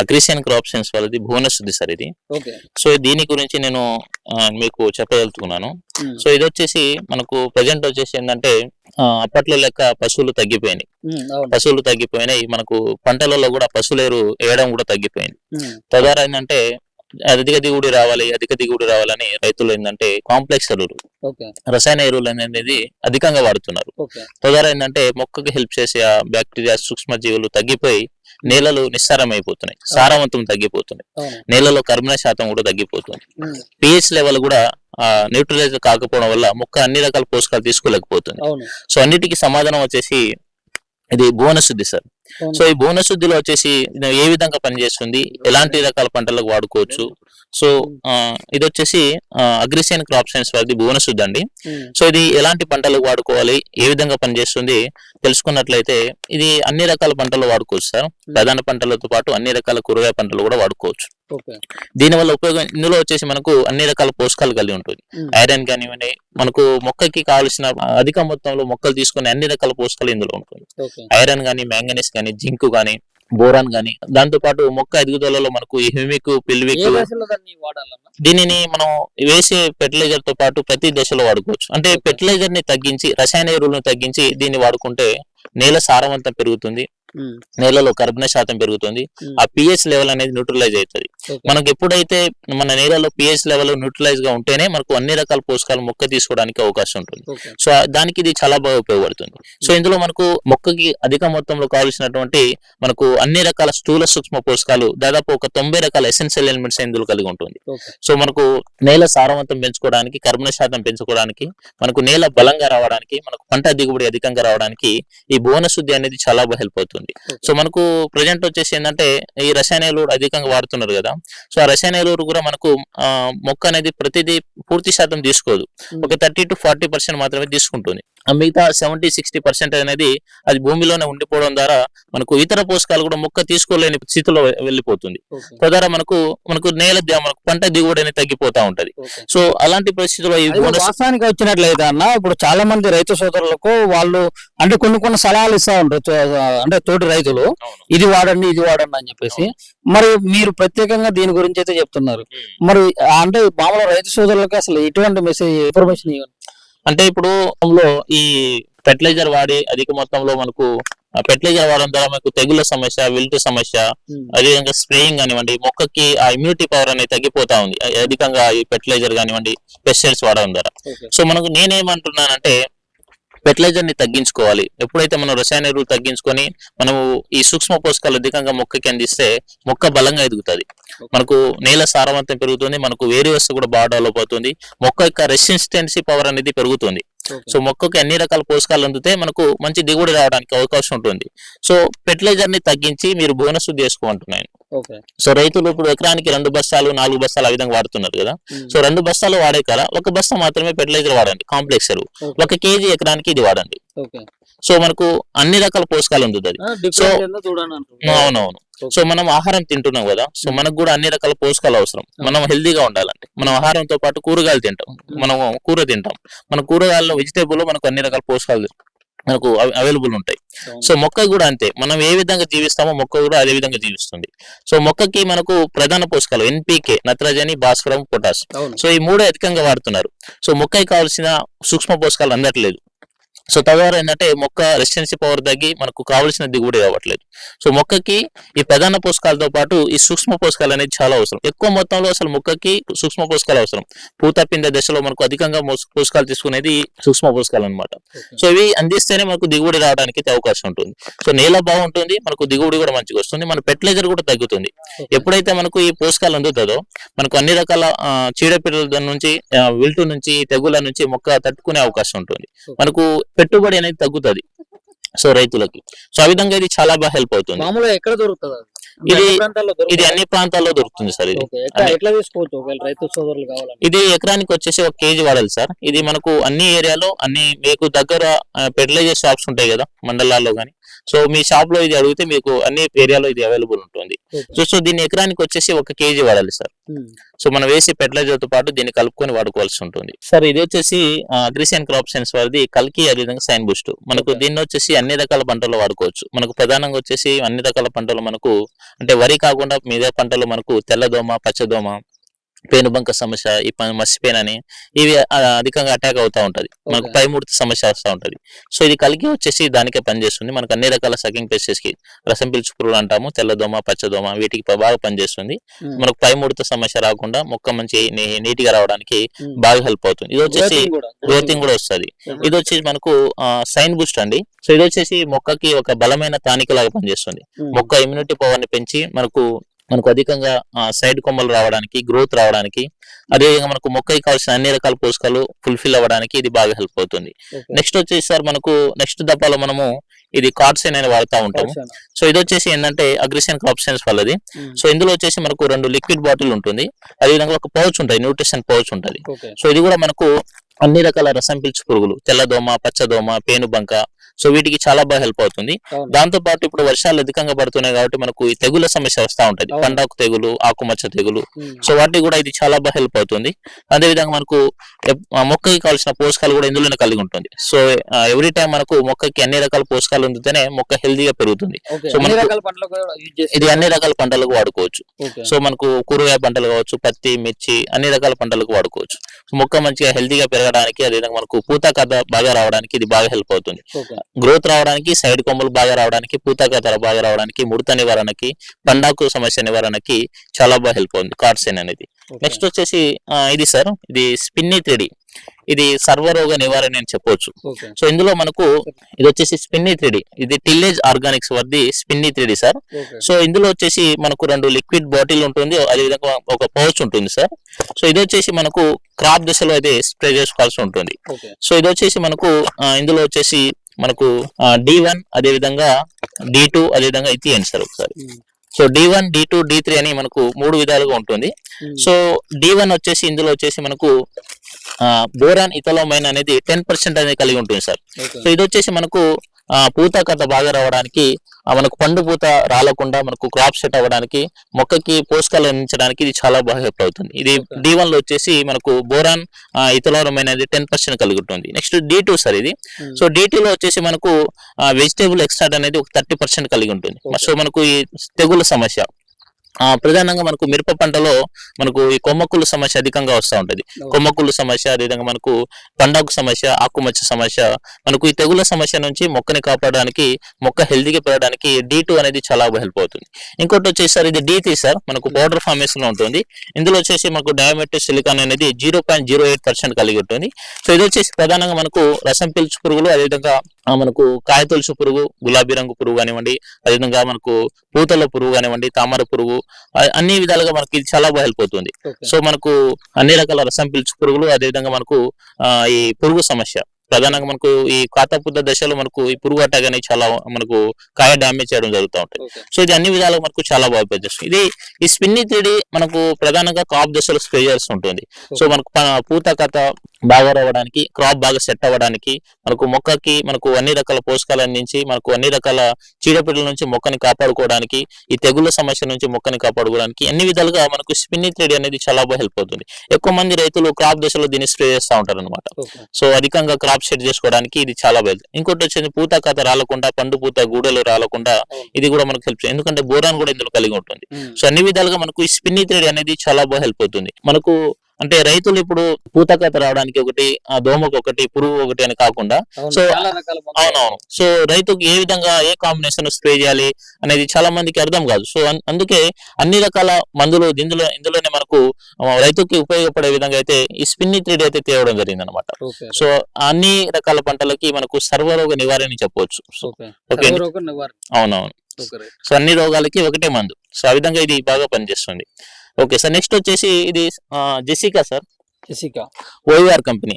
అగ్రిసియన్ crop science వాళ్ళది భువనశుద్ధి sir ఇది. Okay. So దీని గురించి నేను మీకు చెప్పగలుగుతున్నాను. సో ఇది వచ్చేసి మనకు ప్రజెంట్ వచ్చేసి ఏంటంటే అప్పట్లో లెక్క పశువులు తగ్గిపోయినాయి. మనకు పంటలలో కూడా పశువులేరు వేయడం కూడా తగ్గిపోయింది. తద్వారా ఏంటంటే అధిక దిగుబడి రావాలని రైతులు ఏంటంటే కాంప్లెక్స్ ఎరువులు, రసాయన ఎరువులు అనేది అధికంగా వాడుతున్నారు. తద్వారా ఏంటంటే మొక్కకి హెల్ప్ చేసే ఆ బ్యాక్టీరియా సూక్ష్మజీవులు తగ్గిపోయి నేలలు నిస్సారం అయిపోతున్నాయి, సారవంతం తగ్గిపోతున్నాయి, నేలలో కర్బన శాతం కూడా తగ్గిపోతుంది, పిహెచ్ లెవెల్ కూడా న్యూట్రలైజ్ కాకపోవడం వల్ల మొక్క అన్ని రకాల పోషకాలు తీసుకోలేకపోతుంది. సో అన్నిటికీ సమాధానం వచ్చేసి ఇది భువనశుద్ధి సార్. సో ఈ భువనశుద్ధిలో వచ్చేసి ఏ విధంగా పనిచేస్తుంది, ఎలాంటి రకాల పంటలకు వాడుకోవచ్చు. సో ఇది వచ్చేసి అగ్రిసియన్ క్రాప్ సైన్స్ వారిది భువనశుద్ధి అండి. సో ఇది ఎలాంటి పంటలకు వాడుకోవాలి, ఏ విధంగా పనిచేస్తుంది తెలుసుకున్నట్లయితే ఇది అన్ని రకాల పంటలు వాడుకోవచ్చు సార్. ప్రధాన పంటలతో పాటు అన్ని రకాల కూరగాయ పంటలు కూడా వాడుకోవచ్చు. దీనివల్ల ఉపయోగం ఇందులో వచ్చేసి మనకు అన్ని రకాల పోషకాలు కలిగి ఉంటుంది. ఐరన్ కానివ్వండి, మనకు మొక్కకి కావాల్సిన అధిక మొత్తంలో మొక్కలు తీసుకునే అన్ని రకాల పోషకాలు ఇందులో ఉంటుంది. ఐరన్ గానీ, మ్యాంగనీస్ గానీ, జింక్ గానీ, బోరాన్ గానీ, దాంతో పాటు మొక్క ఎదుగుదలలో మనకు హ్యూమిక్, పిల్విక్, దీనిని మనం వేసే ఫెర్టిలైజర్ తో పాటు ప్రతి దశలో వాడుకోవచ్చు. అంటే ఫెర్టిలైజర్ ని తగ్గించి, రసాయన ఎరువులను తగ్గించి దీన్ని వాడుకుంటే నేల సారవంతం పెరుగుతుంది, నేలలో కర్బన శాతం పెరుగుతుంది, ఆ పిహెచ్ లెవెల్ అనేది న్యూట్రలైజ్ అవుతుంది. మనకు ఎప్పుడైతే మన నేలలో పిహెచ్ లెవెల్ న్యూట్రలైజ్ గా ఉంటేనే మనకు అన్ని రకాల పోషకాలు మొక్క తీసుకోవడానికి అవకాశం ఉంటుంది. సో దానికి ఇది చాలా బాగా ఉపయోగపడుతుంది. సో ఇందులో మనకు మొక్కకి అధిక మొత్తంలో కావాల్సినటువంటి మనకు అన్ని రకాల స్థూల సూక్ష్మ పోషకాలు దాదాపు ఒక 90 రకాల ఎసెన్షియల్ ఎలిమెంట్స్ ఇందులో కలిగి ఉంటుంది. సో మనకు నేల సారవంతం పెంచుకోవడానికి, కర్బన శాతం పెంచుకోవడానికి, మనకు నేల బలంగా రావడానికి, మనకు పంట దిగుబడి అధికంగా రావడానికి ఈ భువనశుద్ధి అనేది చాలా బాగా హెల్ప్ అవుతుంది. సో మనకు ప్రజెంట్ వచ్చేసి ఏంటంటే ఈ రసాయన ఎరువులు అధికంగా వాడుతున్నారు కదా. సో ఆ రసాయన ఎరువులు కూడా మనకు మొక్క అనేది ప్రతిదీ పూర్తి శాతం తీసుకోదు, ఒక 30 to 40% మాత్రమే తీసుకుంటుంది. మిగతా 70-60% అనేది అది భూమిలోనే ఉండిపోవడం ద్వారా మనకు ఇతర పోషకాలు కూడా మొక్క తీసుకోలేని స్థితిలో వెళ్ళిపోతుంది. తద్వారా మనకు నేల మనకు పంట దిగుబడి అనేది తగ్గిపోతా ఉంటది. సో అలాంటి పరిస్థితుల్లో ఈ వాస్తవానికి వచ్చినట్లయితే అన్న, ఇప్పుడు చాలా మంది రైతు సోదరులకు వాళ్ళు అంటే కొన్ని సలహాలు ఇస్తా ఉంటారు, అంటే తోటి రైతులు ఇది వాడండి అని చెప్పేసి. మరి మీరు ప్రత్యేకంగా దీని గురించి అయితే చెప్తున్నారు. మరి అంటే మామూలు రైతు సోదరులకు అసలు ఎటువంటి ఇన్ఫర్మేషన్ ఇవ్వండి అంటే ఇప్పుడు ఈ ఫెర్టిలైజర్ వాడి అధిక మొత్తంలో మనకు ఫెర్టిలైజర్ వాడడం ద్వారా మనకు తెగుళ్ళ సమస్య, విల్ట్ సమస్య, అదేవిధంగా స్ప్రేయింగ్ కానివ్వండి, మొక్కకి ఆ ఇమ్యూనిటీ పవర్ అనేది తగ్గిపోతా ఉంది అధికంగా ఈ ఫెర్టిలైజర్ కానివ్వండి, పెస్టిసైడ్స్ వాడడం ద్వారా. సో మనకు నేనేమంటున్నానంటే ఫెర్టిలైజర్ ని తగ్గించుకోవాలి. ఎప్పుడైతే మనం రసాయన ఎరువులు తగ్గించుకొని మనము ఈ సూక్ష్మ పోషకాలు అధికంగా మొక్కకి అందిస్తే మొక్క బలంగా ఎదుగుతుంది, మనకు నేల సారవంతం పెరుగుతుంది, మనకు వేరు వ్యవస్థ కూడా బాగా డెవలప్ అవుతుంది, మొక్క యొక్క రెసిస్టెన్సీ పవర్ అనేది పెరుగుతుంది. సో మొక్కకి అన్ని రకాల పోషకాలు అందితే మనకు మంచి దిగుబడి రావడానికి అవకాశం ఉంటుంది. సో ఫెర్టిలైజర్ ని తగ్గించి మీరు భువనశుద్ధి చేసుకోమంటున్నాను. సో రైతులు ఇప్పుడు ఎకరానికి 2 బస్తాలు 4 బస్తాలు ఆ విధంగా వాడుతున్నారు కదా. సో 2 బస్తాలు వాడే కదా 1 బస్తా మాత్రమే ఫెర్టిలైజర్ వాడండి, కాంప్లెక్స్ ఎరువు 1 kg ఎకరానికి ఇది వాడండి. సో మనకు అన్ని రకాల పోషకాలు అందుతుంది. సో అవునవును. సో మనం ఆహారం తింటున్నాం కదా, సో మనకు కూడా అన్ని రకాల పోషకాలు అవసరం. మనం హెల్దీగా ఉండాలంటే మనం ఆహారంతో పాటు కూరగాయలు తింటాం, మనం కూర తింటాం, మన కూరగాయల్లో వెజిటేబుల్ మనకు అన్ని రకాల పోషకాలు మనకు అవైలబుల్ ఉంటాయి. సో మొక్క కూడా అంతే, మనం ఏ విధంగా జీవిస్తామో మొక్క కూడా అదే విధంగా జీవిస్తుంది. సో మొక్కకి మనకు ప్రధాన పోషకాలు NPK, నత్రజని, భాస్వరం, పొటాష్. సో ఈ 3 అధికంగా వాడుతున్నారు. సో మొక్కకి కావాల్సిన సూక్ష్మ పోషకాలు అందట్లేదు. సో తద్వారా ఏంటంటే మొక్క రెసిస్టెన్సీ పవర్ తగ్గి మనకు కావలసిన దిగుబడి రావట్లేదు. సో మొక్కకి ఈ ప్రధాన పోషకాలతో పాటు ఈ సూక్ష్మ పోషకాలు అనేది చాలా అవసరం. ఎక్కువ మొత్తంలో అసలు మొక్కకి సూక్ష్మ పోషకాలు అవసరం. పూత పిందె దశలో మనకు అధికంగా పోషకాలు తీసుకునేది సూక్ష్మ పోషకాలు అనమాట. సో ఇవి అందిస్తేనే మనకు దిగుబడి రావడానికి అవకాశం ఉంటుంది. సో నేల బాగుంటుంది, మనకు దిగుబడి కూడా మంచిగా వస్తుంది, మన ఫెర్టిలైజర్ కూడా తగ్గుతుంది. ఎప్పుడైతే మనకు ఈ పోషకాలు అందుతుందో మనకు అన్ని రకాల చీడపీడల నుంచి, విల్టు నుంచి, తెగుల నుంచి మొక్క తట్టుకునే అవకాశం ఉంటుంది, మనకు పెట్టుబడి అనేది తగ్గుతుంది సో రైతులకి. సో ఆ విధంగా ఇది చాలా బాగా హెల్ప్ అవుతుంది. మామూలుగా ఎక్కడ దొరుకుతుంది ఇది అన్ని ప్రాంతాల్లో దొరుకుతుంది సార్. ఇది ఎకరానికి వచ్చేసి 1 kg వాడాలి సార్. ఇది మనకు అన్ని ఏరియాలో మీకు దగ్గర ఫెర్టిలైజర్ షాప్స్ ఉంటాయి కదా మండలాల్లో గానీ, సో మీ షాప్ లో ఇది అడిగితే మీకు అన్ని ఏరియాలో ఇది అవైలబుల్ ఉంటుంది. సో దీన్ని ఎకరానికి వచ్చేసి 1 kg వాడాలి సార్. సో మనం వేసి ఫెర్టిలైజర్ తో పాటు దీన్ని కలుపుకొని వాడుకోవాల్సి ఉంటుంది సార్. ఇది వచ్చేసి అగ్రిసియన్ క్రాప్ సైన్స్ వారిది కల్కి, అదేవిధంగా సైన్ బూస్ట్. మనకు దీన్ని వచ్చేసి అన్ని రకాల పంటలు వాడుకోవచ్చు. మనకు ప్రధానంగా వచ్చేసి అన్ని రకాల పంటలు మనకు అంటే వరి కాకుండా మిగతా పంటలు మనకు తెల్లదోమ, పచ్చదోమ, పేనుబంక సమస్య, ఈ మసిపేన్ అని ఇవి అధికంగా అటాక్ అవుతా ఉంటది. మనకు పైముడత సమస్య వస్తూ ఉంటది. సో ఇది కలిగి వచ్చేసి దానికే పనిచేస్తుంది. మనకు అన్ని రకాల సకింగ్ పెస్టిస్ కి రసం పీల్చు పురుగులు అంటాము, తెల్లదోమ, పచ్చదోమ, వీటికి బాగా పనిచేస్తుంది. మనకు పైముడత సమస్య రాకుండా మొక్క మంచి నీట్ గా రావడానికి బాగా హెల్ప్ అవుతుంది. ఇది వచ్చేసి గ్రోతింగ్ కూడా వస్తుంది. ఇది వచ్చేసి మనకు సైన్ బూస్ట్ అండి. సో ఇది వచ్చేసి మొక్కకి ఒక బలమైన టానిక్ లాగా పనిచేస్తుంది. మొక్క ఇమ్యూనిటీ పవర్ ని పెంచి మనకు అధికంగా సైడ్ కొమ్మలు రావడానికి, గ్రోత్ రావడానికి, అదేవిధంగా మనకు మొక్కకి కావాల్సిన అన్ని రకాల పోషకాలు ఫుల్ఫిల్ అవ్వడానికి ఇది బాగా హెల్ప్ అవుతుంది. నెక్స్ట్ వచ్చేసి సార్ మనకు నెక్స్ట్ దప్పాలో మనము ఇది కార్డ్సైన్ అనేది వాడుతూ ఉంటాము. సో ఇది వచ్చేసి ఏంటంటే అగ్రిసియన్ క్రాప్ సైన్స్ వాళ్ళది. సో ఇందులో వచ్చేసి మనకు 2 లిక్విడ్ బాటిల్ ఉంటుంది, అదేవిధంగా ఒక పౌచ్ ఉంటుంది, న్యూట్రిషన్ పౌచ్ ఉంటుంది. సో ఇది కూడా మనకు అన్ని రకాల రసం పీల్చు పురుగులు, తెల్లదోమ, పచ్చదోమ, పేనుబంక, సో వీటికి చాలా బాగా హెల్ప్ అవుతుంది. దాంతో పాటు ఇప్పుడు వర్షాలు అధికంగా పడుతున్నాయి కాబట్టి మనకు ఈ తెగుల సమస్య వస్తూ ఉంటది, పండాకు తెగులు, ఆకుమచ్చ తెగులు. సో వాటికి కూడా ఇది చాలా బాగా హెల్ప్ అవుతుంది. అదేవిధంగా మనకు మొక్కకి కావాల్సిన పోషకాలు కూడా ఇందులోనే కలిగి ఉంటుంది. సో ఎవ్రీ టైం మనకు మొక్కకి అన్ని రకాల పోషకాలు ఉంటేనే మొక్క హెల్దీగా పెరుగుతుంది. సో ఇది అన్ని రకాల పంటలకు వాడుకోవచ్చు. సో మనకు కూరగాయ పంటలు కావచ్చు, పత్తి, మిర్చి, అన్ని రకాల పంటలకు వాడుకోవచ్చు. మొక్క మంచిగా హెల్దీగా పెరగడానికి, అదేవిధంగా మనకు పూత కథ బాగా రావడానికి ఇది బాగా హెల్ప్ అవుతుంది. గ్రోత్ రావడానికి, సైడ్ కొమ్మలు బాగా రావడానికి, పూత కథ బాగా రావడానికి, ముడత నివారణకి, పండాకు సమస్య నివారణకి చాలా బాగా హెల్ప్ అవుతుంది కార్డ్సైన్ అనేది. నెక్స్ట్ వచ్చేసి ఇది సార్, ఇది స్పిన్నీ 3D. ఇది సర్వరోగ నివారణ అని చెప్పొచ్చు. సో ఇందులో మనకు ఇది వచ్చేసి స్పిన్నీ 3D, ఇది టిల్లేజ్ ఆర్గానిక్స్ వారిది స్పిన్నీ 3D సార్. సో ఇందులో వచ్చేసి మనకు 2 లిక్విడ్ బాటిల్ ఉంటుంది, అదేవిధంగా ఒక పౌచ్ ఉంటుంది సార్. సో ఇది వచ్చేసి మనకు క్రాప్ దశలో అయితే స్ప్రే చేసుకోవాల్సి ఉంటుంది. సో ఇది వచ్చేసి మనకు ఇందులో వచ్చేసి మనకు D1, అదేవిధంగా D2, అదేవిధంగా ఇథియన్ సార్ ఒకసారి. సో D1, D2, D3 అని మనకు 3 విధాలుగా ఉంటుంది. సో D1 వచ్చేసి ఇందులో వచ్చేసి మనకు బోరాన్, ఇథలోమైన్ అనేది 10% అనేది కలిగి ఉంటుంది సార్. సో ఇది వచ్చేసి మనకు పూత కథ బాగా రావడానికి, మనకు పండు పూత రాలకుండా మనకు క్రాప్ సెట్ అవ్వడానికి, మొక్కకి పోషకాలు అందించడానికి ఇది చాలా బాగా హెల్ప్ అవుతుంది. ఇది D1 లో వచ్చేసి మనకు బోరాన్, ఇథలోమైన్ అనేది 10% కలిగి ఉంటుంది. నెక్స్ట్ D2 సార్ ఇది. సో D2 లో వచ్చేసి మనకు వెజిటేబుల్ ఎక్స్ట్రాక్ట్ అనేది ఒక 30% కలిగి ఉంటుంది. సో మనకు ఈ తెగుల సమస్య ప్రధానంగా మనకు మిరప పంటలో మనకు ఈ కొమ్మకుళ్ళు సమస్య అధికంగా వస్తూ ఉంటది. కొమ్మకుళ్ళు సమస్య, అదేవిధంగా మనకు పండాకు సమస్య, ఆకుమచ్చ సమస్య, మనకు ఈ తెగుల సమస్య నుంచి మొక్కని కాపాడడానికి, మొక్క హెల్తీగా పెరగడానికి D2 అనేది చాలా హెల్ప్ అవుతుంది. ఇంకోటి వచ్చేసి సార్ ఇది D3 సార్, మనకు పౌడర్ ఫార్మేషన్ లో ఉంటుంది. ఇందులో వచ్చేసి మనకు డయామెట్రిక్ సిలికాన్ అనేది 0.08% కలిగి ఉంటుంది. సో ఇది వచ్చేసి ప్రధానంగా మనకు రసం పీల్చు పురుగులు, అదేవిధంగా మనకు కాయతొలుచు పురుగు, గులాబీ రంగు పురుగు కానివ్వండి, అదేవిధంగా మనకు పూతల పురుగు కానివ్వండి, తామర పురుగు, అన్ని విధాలుగా మనకి ఇది చాలా బాగా హెల్ప్ అవుతుంది. సో మనకు అన్ని రకాల రసం పీల్చు పురుగులు, అదేవిధంగా మనకు ఈ పురుగు సమస్య ప్రధానంగా మనకు ఈ కాతపుద్ద దశలో మనకు ఈ పురుగు అటాక్ అనేది చాలా మనకు కాయ డ్యామేజ్ చేయడం జరుగుతూ ఉంటుంది. సో ఇది అన్ని విధాలుగా మనకు చాలా బాగా పనిచేస్తుంది. ఇది ఈ స్పిన్నీ 3D మనకు ప్రధానంగా క్రాప్ దశలో స్ప్రే చేయాల్సి ఉంటుంది. సో మనకు పూత కథ బాగా రావడానికి, క్రాప్ బాగా సెట్ అవ్వడానికి, మనకు మొక్కకి మనకు అన్ని రకాల పోషకాలు అందించి, మనకు అన్ని రకాల చీడపీడల నుంచి మొక్కని కాపాడుకోవడానికి, ఈ తెగుళ్ళ సమస్య నుంచి మొక్కని కాపాడుకోవడానికి అన్ని విధాలుగా మనకు స్పిన్నీ 3D అనేది చాలా బాగా హెల్ప్ అవుతుంది. ఎక్కువ మంది రైతులు క్రాప్ దశలో దీన్ని స్ప్రే చేస్తూ ఉంటారు అనమాట. సో అధికంగా క్రాప్ సెట్ చేసుకోవడానికి ఇది చాలా బాగుంది. ఇంకోటి వచ్చేసి పూత కథ రాలకుండా, పండు పూత గూడలు రాలకుండా ఇది కూడా మనకు హెల్ప్ చేస్తుంది, ఎందుకంటే బోరాన్ కూడా ఇందులో కలిగి ఉంటుంది. సో అన్ని విధాలుగా మనకు ఈ స్పిన్నీ 3D అనేది చాలా బాగా హెల్ప్ అవుతుంది. మనకు అంటే రైతులు ఇప్పుడు పూత కథ రావడానికి ఒకటి, దోమకు ఒకటి, పురుగు ఒకటి అని కాకుండా, సో అవునవును, సో రైతుకి ఏ విధంగా ఏ కాంబినేషన్ స్ప్రే చేయాలి అనేది చాలా మందికి అర్థం కాదు. సో అందుకే అన్ని రకాల మందులు ఇందులోనే మనకు రైతుకి ఉపయోగపడే విధంగా అయితే ఈ స్పిన్నీ 3D అయితే తేవడం జరిగింది అనమాట. సో అన్ని రకాల పంటలకి మనకు సర్వరోగ నివారణ చెప్పవచ్చు. అవునవును, సో అన్ని రోగాలకి ఒకటే మందు. సో ఆ విధంగా ఇది బాగా పనిచేస్తుంది. ఓకే సార్, నెక్స్ట్ వచ్చేసి ఇది Jessica sir, Jessica OVR company.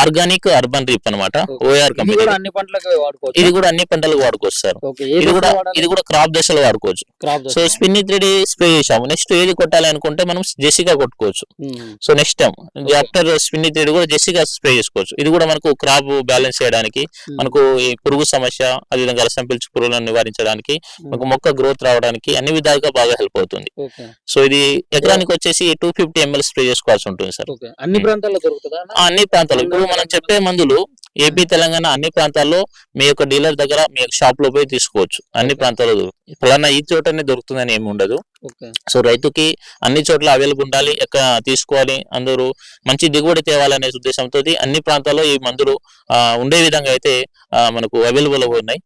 Organic urban reap అనమాట, ఓఆర్ ఇది కంపెనీ. కూడా అన్ని పంటలకు వాడుకోవచ్చు. ఇది కూడా అన్ని పంటలకు వాడుకోవచ్చు సార్. ఓకే. ఇది కూడా క్రాప్ దశలో వాడుకోవచ్చు. సో స్పిన్ 3D స్ప్రే చేసాము. నెక్స్ట్ ఏది కొట్టాలి అనుకుంటే మనం జెసికా కొట్టుకోవచ్చు. So next time after spin 3D కూడా జెసికా స్ప్రే చేసుకోవచ్చు. ఇది కూడా మనకు క్రాప్ బ్యాలెన్స్ చేయడానికి, మనకు ఈ పురుగు సమస్య, అదేవిధంగా రసం పీల్చు పురుగులను నివారించడానికి, మనకు మొక్క గ్రోత్ రావడానికి అన్ని విధాలుగా బాగా హెల్ప్ అవుతుంది. సో ఇది ఎకరానికి వచ్చేసి 250 ml స్ప్రే చేసుకోవాల్సి ఉంటుంది సార్. అన్ని ప్రాంతాల్లో దొరుకుతుందా? అన్ని ప్రాంతాలు ఇప్పుడు మనం చెప్పే మందులు ఏపీ తెలంగాణ అన్ని ప్రాంతాల్లో మీ యొక్క డీలర్ దగ్గర మీ యొక్క షాప్ లో పోయి తీసుకోవచ్చు. అన్ని ప్రాంతాల్లో దొరుకుతుంది. ఫలానా ఈ చోటనే దొరుకుతుందని ఏమి ఉండదు. సో రైతుకి అన్ని చోట్ల అవైలబుల్ ఉండాలి, ఎక్కడ తీసుకోవాలి, అందరూ మంచి దిగుబడి తేవాలనే ఉద్దేశంతో అన్ని ప్రాంతాల్లో ఈ మందులు ఉండే విధంగా అయితే మనకు అవైలబుల్ ఉన్నాయి.